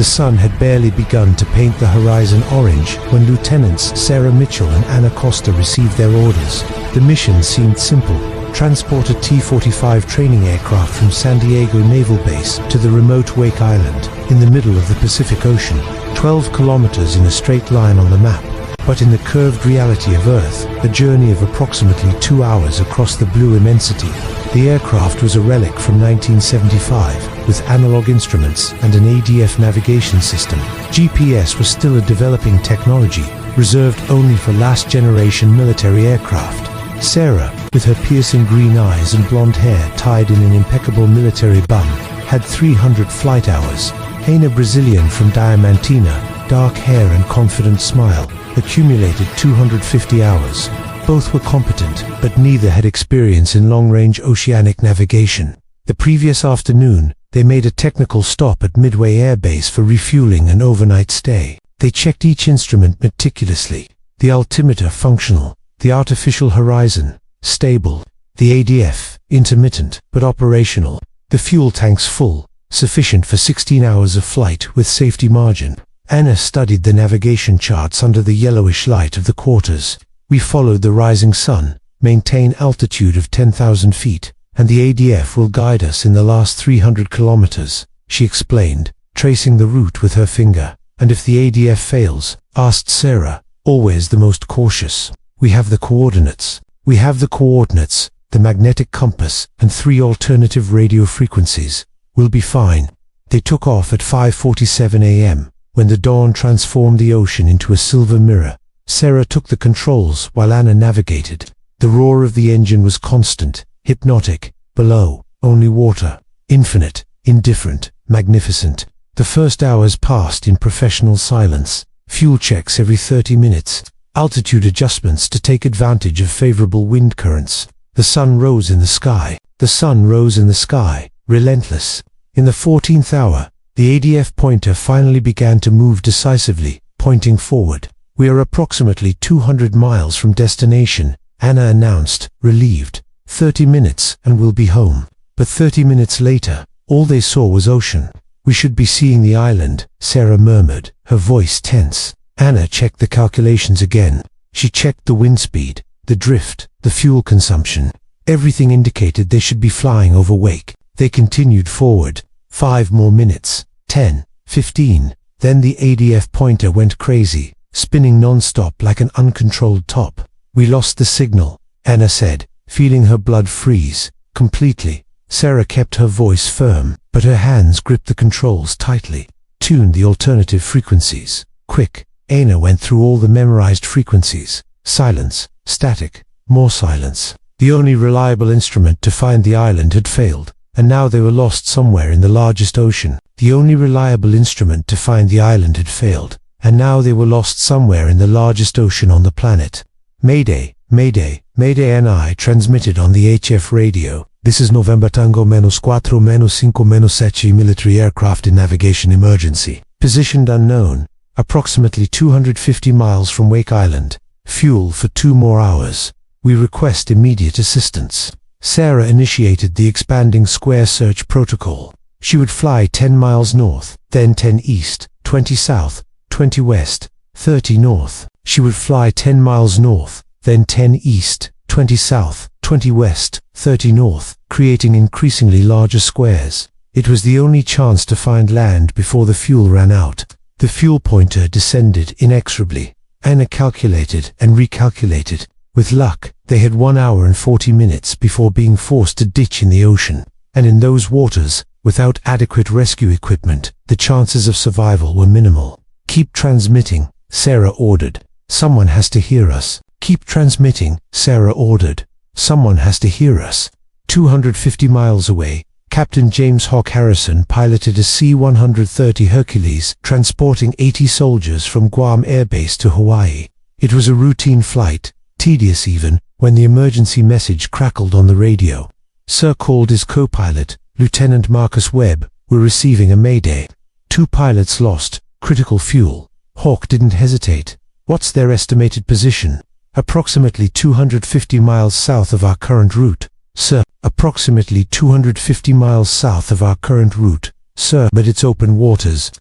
The sun had barely begun to paint the horizon orange when Lieutenants Sarah Mitchell and Anna Costa received their orders. The mission seemed simple. Transport a T-45 training aircraft from San Diego Naval Base to the remote Wake Island, in the middle of the Pacific Ocean, 12 kilometers in a straight line on the map. But in the curved reality of Earth, a journey of approximately 2 hours across the blue immensity. The aircraft was a relic from 1975, with analog instruments and an ADF navigation system. GPS was still a developing technology, reserved only for last-generation military aircraft. Sarah, with her piercing green eyes and blonde hair tied in an impeccable military bun, had 300 flight hours. Ana, Brazilian from Diamantina, dark hair and confident smile, accumulated 250 hours. Both were competent, but neither had experience in long-range oceanic navigation. The previous afternoon, they made a technical stop at Midway Air Base for refueling and overnight stay. They checked each instrument meticulously. The altimeter functional, the artificial horizon stable, the ADF intermittent but operational, the fuel tanks full, sufficient for 16 hours of flight with safety margin. Anna studied the navigation charts under the yellowish light of the quarters. We followed the rising sun, maintain altitude of 10,000 feet, and the ADF will guide us in the last 300 kilometers, she explained, tracing the route with her finger. And if the ADF fails, asked Sarah, always the most cautious. We have the coordinates. We have the coordinates, the magnetic compass, and 3 alternative radio frequencies. We'll be fine. They took off at 5:47 a.m., when the dawn transformed the ocean into a silver mirror. Sarah took the controls while Anna navigated. The roar of the engine was constant, hypnotic. Below, only water. Infinite, indifferent, magnificent. The first hours passed in professional silence. Fuel checks every 30 minutes. Altitude adjustments to take advantage of favorable wind currents. The sun rose in the sky. The sun rose in the sky, relentless. In the 14th hour, the ADF pointer finally began to move decisively, pointing forward. We are approximately 200 miles from destination, Anna announced, relieved. 30 minutes and we'll be home. But 30 minutes later, all they saw was ocean. We should be seeing the island, Sarah murmured, her voice tense. Anna checked the calculations again. She checked the wind speed, the drift, the fuel consumption. Everything indicated they should be flying over Wake. They continued forward. 5 more minutes. 10, 15. Then the ADF pointer went crazy, spinning non-stop like an uncontrolled top. We lost the signal, Anna said, feeling her blood freeze, completely. Sarah kept her voice firm, but her hands gripped the controls tightly. Tuned the alternative frequencies. Quick. Ana went through all the memorized frequencies. Silence, static, more silence. The only reliable instrument to find the island had failed, and now they were lost somewhere in the largest ocean. The only reliable instrument to find the island had failed, and now they were lost somewhere in the largest ocean on the planet. Mayday, Mayday, Mayday. NI transmitted on the HF radio. This is November Tango -4-5-7 military aircraft in navigation emergency. Positioned unknown. Approximately 250 miles from Wake Island. Fuel for 2 more hours. We request immediate assistance. Sarah initiated the expanding square search protocol. She would fly 10 miles north, then 10 east, 20 south, 20 west, 30 north. She would fly 10 miles north, then 10 east, 20 south, 20 west, 30 north, creating increasingly larger squares. It was the only chance to find land before the fuel ran out. The fuel pointer descended inexorably. Anna calculated and recalculated. With luck, they had 1 hour and 40 minutes before being forced to ditch in the ocean. And in those waters, without adequate rescue equipment, the chances of survival were minimal. Keep transmitting, Sarah ordered. Someone has to hear us. Keep transmitting, Sarah ordered. Someone has to hear us. 250 miles away, Captain James Hawk Harrison piloted a C-130 Hercules transporting 80 soldiers from Guam Air Base to Hawaii. It was a routine flight, tedious even, when the emergency message crackled on the radio. Sir called his co-pilot, Lieutenant Marcus Webb, were receiving a mayday. 2 pilots lost, critical fuel. Hawk didn't hesitate. What's their estimated position? Approximately 250 miles south of our current route, sir. Approximately 250 miles south of our current route, sir, but it's open waters.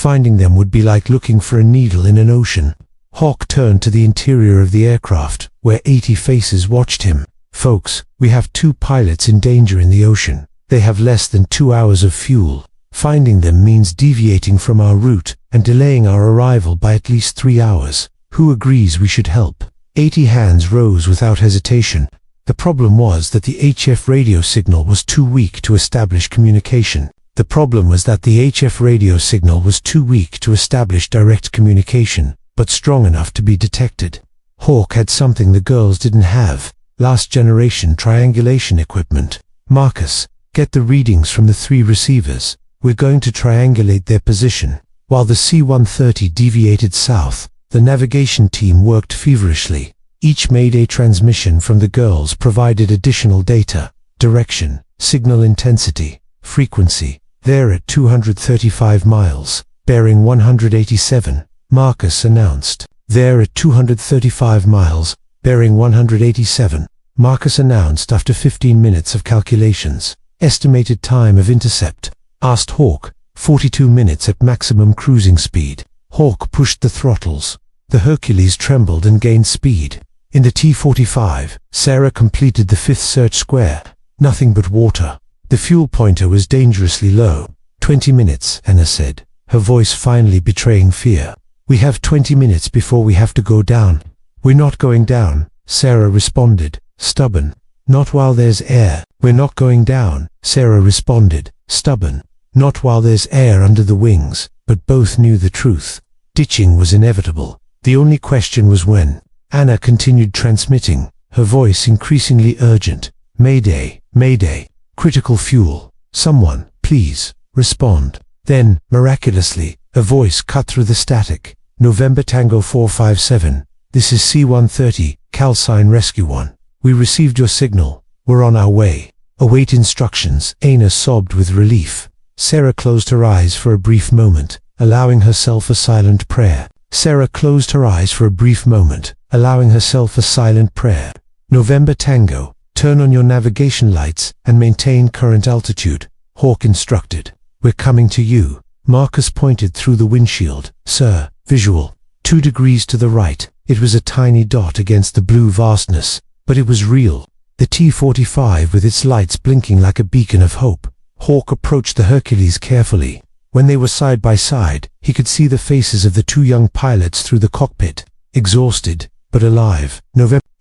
Finding them would be like looking for a needle in an ocean. Hawk turned to the interior of the aircraft, where 80 faces watched him. Folks, we have 2 pilots in danger in the ocean. They have less than 2 hours of fuel. Finding them means deviating from our route and delaying our arrival by at least 3 hours. Who agrees we should help? 80 hands rose without hesitation. The problem was that the HF radio signal was too weak to establish communication. The problem was that the HF radio signal was too weak to establish direct communication, but strong enough to be detected. Hawk had something the girls didn't have: last generation triangulation equipment. Marcus, get the readings from the 3 receivers. We're going to triangulate their position. While the C-130 deviated south, the navigation team worked feverishly. Each Mayday transmission from the girls provided additional data: direction, signal intensity, frequency. They're at 235 miles, bearing 187, Marcus announced. They're at 235 miles, bearing 187, Marcus announced after 15 minutes of calculations. Estimated time of intercept, asked Hawk. 42 minutes at maximum cruising speed. Hawk pushed the throttles. The Hercules trembled and gained speed. In the T-45, Sarah completed the 5th search square. Nothing but water. The fuel pointer was dangerously low. 20 minutes, Anna said, her voice finally betraying fear. We have 20 minutes before we have to go down. We're not going down, Sarah responded, stubborn. Not while there's air. We're not going down, Sarah responded, stubborn. Not while there's air under the wings. But both knew the truth. Ditching was inevitable. The only question was when. Anna continued transmitting, her voice increasingly urgent. Mayday, Mayday. Critical fuel. Someone, please, respond. Then, miraculously, a voice cut through the static. November Tango 457. This is C-130, Calcine Rescue 1. We received your signal. We're on our way. Await instructions. Anna sobbed with relief. Sarah closed her eyes for a brief moment, allowing herself a silent prayer. Sarah closed her eyes for a brief moment, allowing herself a silent prayer. November Tango. Turn on your navigation lights and maintain current altitude, Hawk instructed. We're coming to you. Marcus pointed through the windshield. Sir, visual. 2 degrees to the right. It was a tiny dot against the blue vastness, but it was real. The T-45 with its lights blinking like a beacon of hope. Hawk approached the Hercules carefully. When they were side by side, he could see the faces of the 2 young pilots through the cockpit. Exhausted, but alive.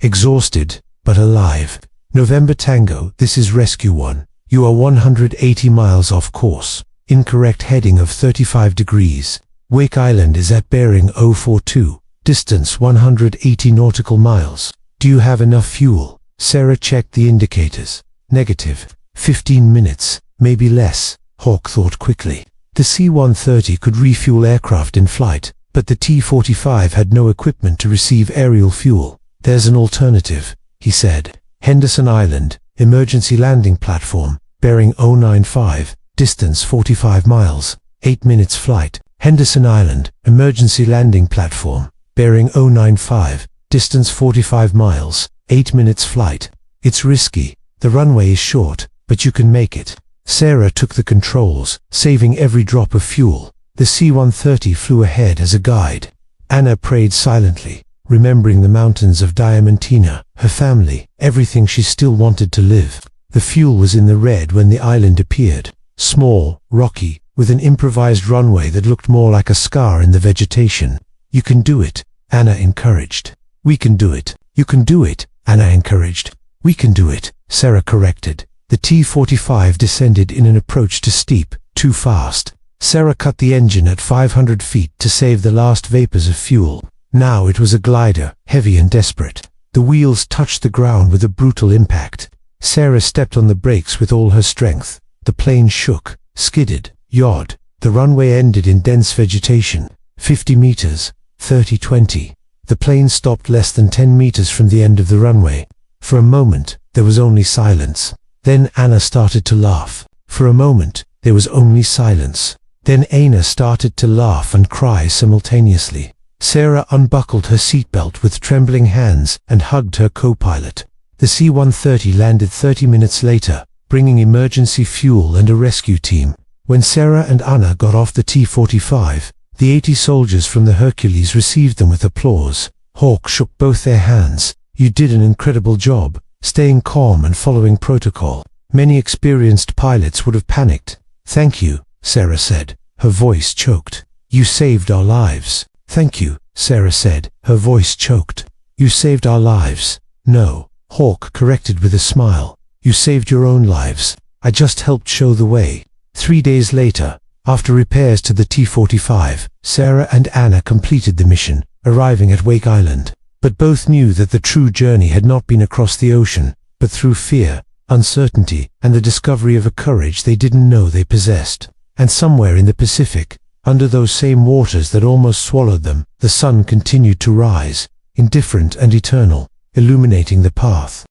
Exhausted, but alive. November Tango, this is Rescue 1. You are 180 miles off course. Incorrect heading of 35 degrees. Wake Island is at bearing 042. Distance 180 nautical miles. Do you have enough fuel? Sarah checked the indicators. Negative. 15 minutes, maybe less, Hawk thought quickly. The C-130 could refuel aircraft in flight, but the T-45 had no equipment to receive aerial fuel. There's an alternative, he said. Henderson Island, emergency landing platform, bearing 095, distance 45 miles, 8 minutes flight. Henderson Island, emergency landing platform, bearing 095, distance 45 miles, 8 minutes flight. It's risky. The runway is short, but you can make it. Sarah took the controls, saving every drop of fuel. The C-130 flew ahead as a guide. Anna prayed silently, remembering the mountains of Diamantina, her family, everything she still wanted to live. The fuel was in the red when the island appeared. Small, rocky, with an improvised runway that looked more like a scar in the vegetation. You can do it, Anna encouraged. We can do it. You can do it, Anna encouraged. We can do it, Sarah corrected. The T-45 descended in an approach too steep, too fast. Sarah cut the engine at 500 feet to save the last vapors of fuel. Now it was a glider, heavy and desperate. The wheels touched the ground with a brutal impact. Sarah stepped on the brakes with all her strength. The plane shook, skidded, yawed. The runway ended in dense vegetation. 50 meters, 30-20. The plane stopped less than 10 meters from the end of the runway. For a moment, there was only silence. Then Anna started to laugh. For a moment, there was only silence. Then Anna started to laugh and cry simultaneously. Sarah unbuckled her seatbelt with trembling hands and hugged her co-pilot. The C-130 landed 30 minutes later, bringing emergency fuel and a rescue team. When Sarah and Anna got off the T-45, the 80 soldiers from the Hercules received them with applause. Hawk shook both their hands. "You did an incredible job, staying calm and following protocol. Many experienced pilots would have panicked." "Thank you," Sarah said. Her voice choked. "You saved our lives." "Thank you," Sarah said. Her voice choked. "You saved our lives." "No," Hawk corrected with a smile. "You saved your own lives. I just helped show the way." 3 days later, after repairs to the T-45, Sarah and Anna completed the mission, arriving at Wake Island. But both knew that the true journey had not been across the ocean, but through fear, uncertainty, and the discovery of a courage they didn't know they possessed. And somewhere in the Pacific, under those same waters that almost swallowed them, the sun continued to rise, indifferent and eternal, illuminating the path.